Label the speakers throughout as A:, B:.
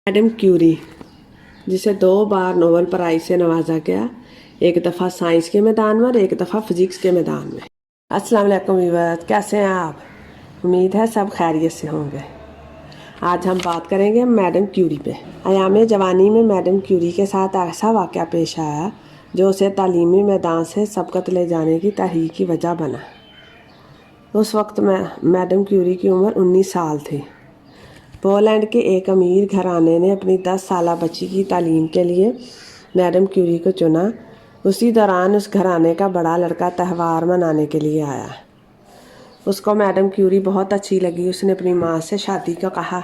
A: Madam Curie, जिसे 2 बार Nobel prize से नवाजा गया, एक दफ़ा साइंस के मैदान में और एक दफ़ा फिज़िक्स के मैदान में। अस्सलाम वालेकुम व्यूअर्स, कैसे हैं आप? उम्मीद है सब खैरियत से होंगे। आज हम बात करेंगे मैडम क्यूरी पे। अयाम जवानी में मैडम क्यूरी के साथ ऐसा वाक़या पेश आया जो उसे तालीमी मैदान से सबकत ले जाने की तहरीक की वजह बना। उस वक्त मैडम क्यूरी की उम्र 19 साल थी। पोलैंड के एक अमीर घराने ने अपनी 10 साला बच्ची की तालीम के लिए मैडम क्यूरी को चुना। उसी दौरान उस घराने का बड़ा लड़का त्यौहार मनाने के लिए आया। उसको मैडम क्यूरी बहुत अच्छी लगी। उसने अपनी माँ से शादी का कहा।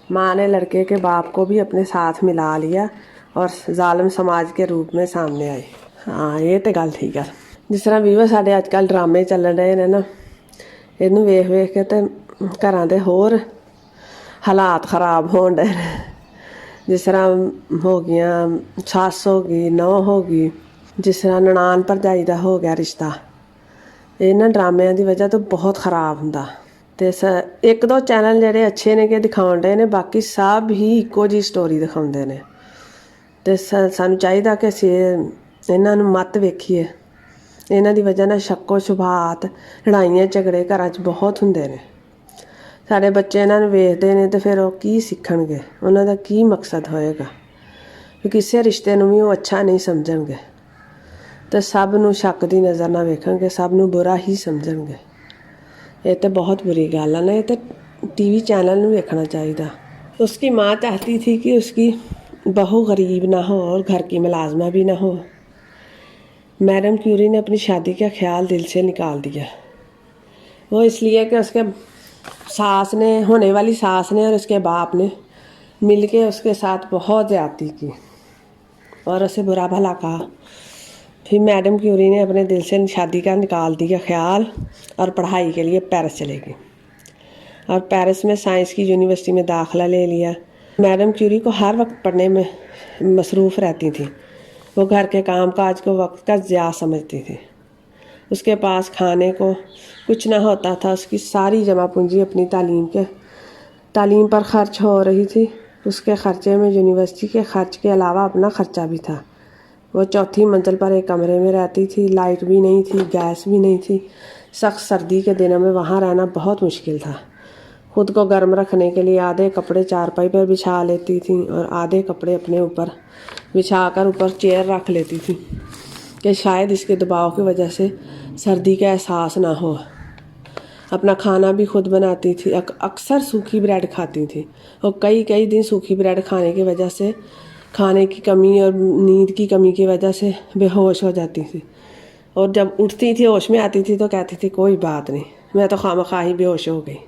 A: माँ ने लड़के के बाप को भी अपने साथ मिला लिया और जालिम समाज के रूप में सामने आई। हाँ, ये तो गल ठीक है। जिस तरह ਵੀਵਰ ਸਾਡੇ ਅੱਜ ਕੱਲ੍ਹ ਡਰਾਮੇ ਚੱਲਣ ਰਹੇ ਨੇ ਨਾ, ਇਹਨੂੰ ਵੇਖ ਵੇਖ ਕੇ ਤੇ ਘਰਾਂ ਦੇ ਹੋਰ ਹਾਲਾਤ ख़राब होण डे ने। जिस तरह हो गया सस हो गई, नौं हो गई, जिस तरह ननान भरजाई का हो गया रिश्ता, इन्हां ड्रामिਆਂ ਦੀ वजह तो बहुत ख़राब ਹੁੰਦਾ। ਤੇ 1-2 ਚੈਨਲ ਜਿਹੜੇ ਅੱਛੇ ਨੇ ਕਿ ਦਿਖਾਉਣ ਡਏ ਨੇ, ਬਾਕੀ ਸਭ ਹੀ ਇੱਕੋ ਜਿਹੀ ਸਟੋਰੀ ਦਿਖਾਉਂਦੇ ਨੇ। ਤੇ ਸਾਨੂੰ ਚਾਹੀਦਾ ਕਿ ਅਸੀਂ ਇਹਨਾਂ ਨੂੰ ਮੱਤ ਵੇਖੀਏ। ਇਹਨਾਂ ਦੀ ਵਜ੍ਹਾ ਨਾਲ ਸ਼ੱਕੋ ਸ਼ੁਬਾਹਤ, ਲੜਾਈਆਂ ਝਗੜੇ ਘਰਾਂ 'ਚ ਬਹੁਤ ਹੁੰਦੇ ਨੇ। ਸਾਡੇ ਬੱਚੇ ਇਹਨਾਂ ਨੂੰ ਵੇਖਦੇ ਨੇ ਤੇ ਫਿਰ ਉਹ ਕੀ ਸਿੱਖਣਗੇ, ਉਹਨਾਂ ਦਾ ਕੀ ਮਕਸਦ ਹੋਏਗਾ। ਕਿਸੇ ਰਿਸ਼ਤੇ ਨੂੰ ਵੀ ਉਹ ਅੱਛਾ ਨਹੀਂ ਸਮਝਣਗੇ ਤੇ ਸਭ ਨੂੰ ਸ਼ੱਕ ਦੀ ਨਜ਼ਰ ਨਾਲ ਵੇਖਣਗੇ, ਸਭ ਨੂੰ ਬੁਰਾ ਹੀ ਸਮਝਣਗੇ। ਇਹ ਤਾਂ बहुत बुरी गल है ना। ये तो टीवी चैनल ਨੂੰ ਵੇਖਣਾ चाहिए। उसकी माँ चाहती थी कि उसकी बहू गरीब ना हो और घर की मुलाजमा भी ना हो। मैडम क्यूरी ने अपनी शादी का ख्याल दिल से निकाल दिया। वो इसलिए कि उसके सास ने, होने वाली सास ने और उसके बाप ने मिल के उसके साथ बहुत ज़्यादती की और उसे बुरा भला कहा। फिर मैडम क्यूरी ने अपने दिल से शादी का निकाल दिया ख्याल और पढ़ाई के लिए पेरिस चले गई और पेरिस में साइंस की यूनिवर्सिटी में दाखिला ले लिया। मैडम क्यूरी को हर वक्त पढ़ने में मसरूफ़ रहती थी। वो घर के काम काज को वक्त का ज़िया समझती थी। उसके पास खाने को कुछ ना होता था। उसकी सारी जमा पूंजी अपनी तालीम पर ख़र्च हो रही थी। उसके ख़र्चे में यूनिवर्सिटी के ख़र्च के अलावा अपना ख़र्चा भी था। वो 4थी मंजिल पर एक कमरे में रहती थी। लाइट भी नहीं थी, गैस भी नहीं थी। सख्त सर्दी के दिनों में वहाँ रहना बहुत मुश्किल था। खुद को गर्म रखने के लिए आधे कपड़े चारपाई पर बिछा लेती थी और आधे कपड़े अपने ऊपर बिछाकर ऊपर चेयर रख लेती थी कि शायद इसके दबाव की वजह से सर्दी का एहसास ना हो। अपना खाना भी खुद बनाती थी। अक्सर सूखी ब्रेड खाती थी और कई दिन सूखी ब्रेड खाने की वजह से, खाने की कमी और नींद की कमी की वजह से बेहोश हो जाती थी और जब उठती थी, होश में आती थी तो कहती थी कोई बात नहीं, मैं तो खामखा ही बेहोश हो गई।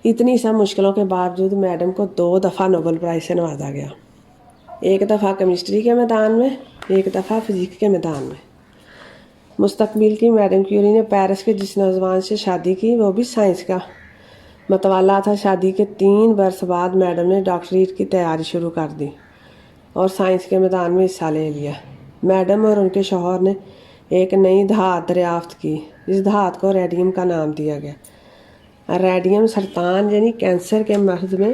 A: इतनी सब मुश्किलों के बावजूद मैडम को 2 दफ़ा नोबेल प्राइज़ से नवाजा गया। एक दफ़ा केमिस्ट्री के मैदान में, एक दफ़ा फिज़िक्स के मैदान में। मुस्तकबिल की मैडम क्यूरी ने पेरिस के जिस नौजवान से शादी की, वो भी साइंस का मतवाला था। शादी के 3 बरस बाद मैडम ने डॉक्टरेट की तैयारी शुरू कर दी और साइंस के मैदान में हिस्सा ले लिया। मैडम और उनके शौहर ने एक नई धात दरियाफ्त की। इस धात को रेडियम का नाम दिया गया। रेडियम सरतान यानी कैंसर के मर्ज में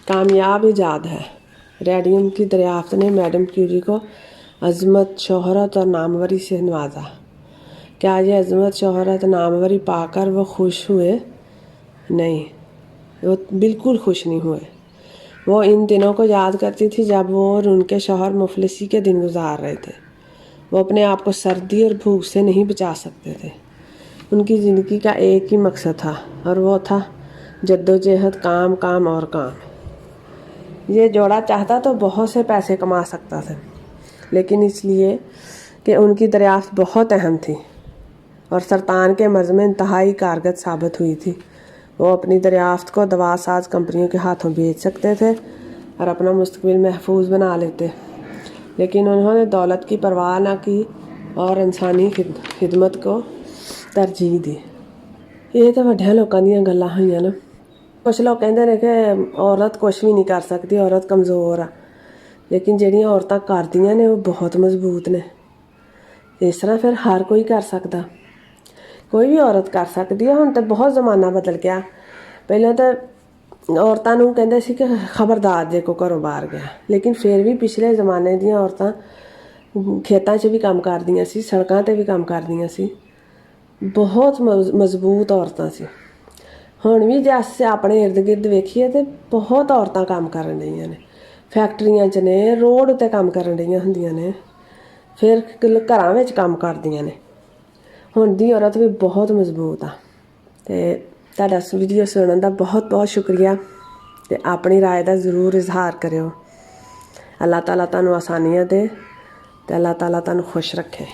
A: कामयाब इजाद है। रेडियम की दरियाफ्त ने मैडम क्यूरी को अज़मत, शोहरत और नामवरी से नवाजा। क्या ये अज़मत, शोहरत, नामवरी पाकर वो खुश हुए? नहीं, वो बिल्कुल खुश नहीं हुए। वो इन दिनों को याद करती थी जब वो और उनके शौहर मुफलिसी के दिन गुजार रहे थे। वो अपने आप को सर्दी और भूख से नहीं बचा सकते थे। उनकी ज़िंदगी का एक ही मकसद था और वो था जद्दोजहद, काम काम और काम। ये जोड़ा चाहता तो बहुत से पैसे कमा सकता था, लेकिन इसलिए कि उनकी दरियाफ्त बहुत अहम थी और सरतान के मर्ज़ में इंतहाई कारगर साबित हुई थी। वो अपनी दरियाफ्त को दवा साज कंपनियों के हाथों बेच सकते थे और अपना मुस्तकबिल महफूज बना लेते, लेकिन उन्होंने दौलत की परवाह न की और इंसानी खिदमत को तरजीह दी। ये तो ਵੱਡਿਆਂ ਲੋਕਾਂ ਦੀਆਂ ਗੱਲਾਂ ਹੋਈਆਂ ਨਾ। कुछ लोग कहते हैं कि औरत कुछ भी नहीं कर सकती, औरत कमज़ोर आ, लेकिन ਜਿਹੜੀਆਂ औरतां करदियां ने वो बहुत मजबूत ने। इस तरह फिर हर कोई कर सकता, कोई भी औरत कर सकती है। हुण तो बहुत ज़माना बदल गया। पहले तो ਔਰਤਾਂ ਨੂੰ ਕਹਿੰਦੇ ਸੀ ਕਿ ਖਬਰਦਾਰ ਜੇ ਕੋ ਘਰੋਂ ਬਾਹਰ ਗਿਆ, ਲੇਕਿਨ ਫਿਰ ਵੀ ਪਿਛਲੇ ਜ਼ਮਾਨੇ ਦੀਆਂ ਔਰਤਾਂ ਖੇਤਾਂ 'ਚ ਵੀ ਕੰਮ ਕਰਦੀਆਂ ਸੀ, ਸੜਕਾਂ 'ਤੇ ਵੀ ਕੰਮ ਕਰਦੀਆਂ ਸੀ, ਬਹੁਤ ਮਜ਼ਬੂਤ ਔਰਤਾਂ ਸੀ। ਹੁਣ ਵੀ ਜੇ ਅਸੀਂ ਆਪਣੇ ਇਰਦ ਗਿਰਦ ਵੇਖੀਏ ਤਾਂ ਬਹੁਤ ਔਰਤਾਂ ਕੰਮ ਕਰਨ ਰਹੀਆਂ ਨੇ, ਫੈਕਟਰੀਆਂ 'ਚ ਨੇ, ਰੋਡ ਉੱਤੇ ਕੰਮ ਕਰਨ ਰਹੀਆਂ ਹੁੰਦੀਆਂ ਨੇ, ਫਿਰ ਘਰਾਂ ਵਿੱਚ ਕੰਮ ਕਰਦੀਆਂ ਨੇ। ਹੁਣ ਦੀ ਔਰਤ ਵੀ ਬਹੁਤ ਮਜ਼ਬੂਤ ਆ। ਅਤੇ ਤੁਹਾਡਾ ਵੀਡੀਓ ਸੁਣਨ ਦਾ ਬਹੁਤ ਬਹੁਤ ਸ਼ੁਕਰੀਆ, ਅਤੇ ਆਪਣੀ ਰਾਏ ਦਾ ਜ਼ਰੂਰ ਇਜ਼ਹਾਰ ਕਰਿਓ। ਅੱਲਾਹ ਤਾਲਾ ਤੁਹਾਨੂੰ ਆਸਾਨੀਆਂ ਦੇ, ਅਤੇ ਅੱਲਾਹ ਤਾਲਾ ਤੁਹਾਨੂੰ ਖੁਸ਼ ਰੱਖੇ।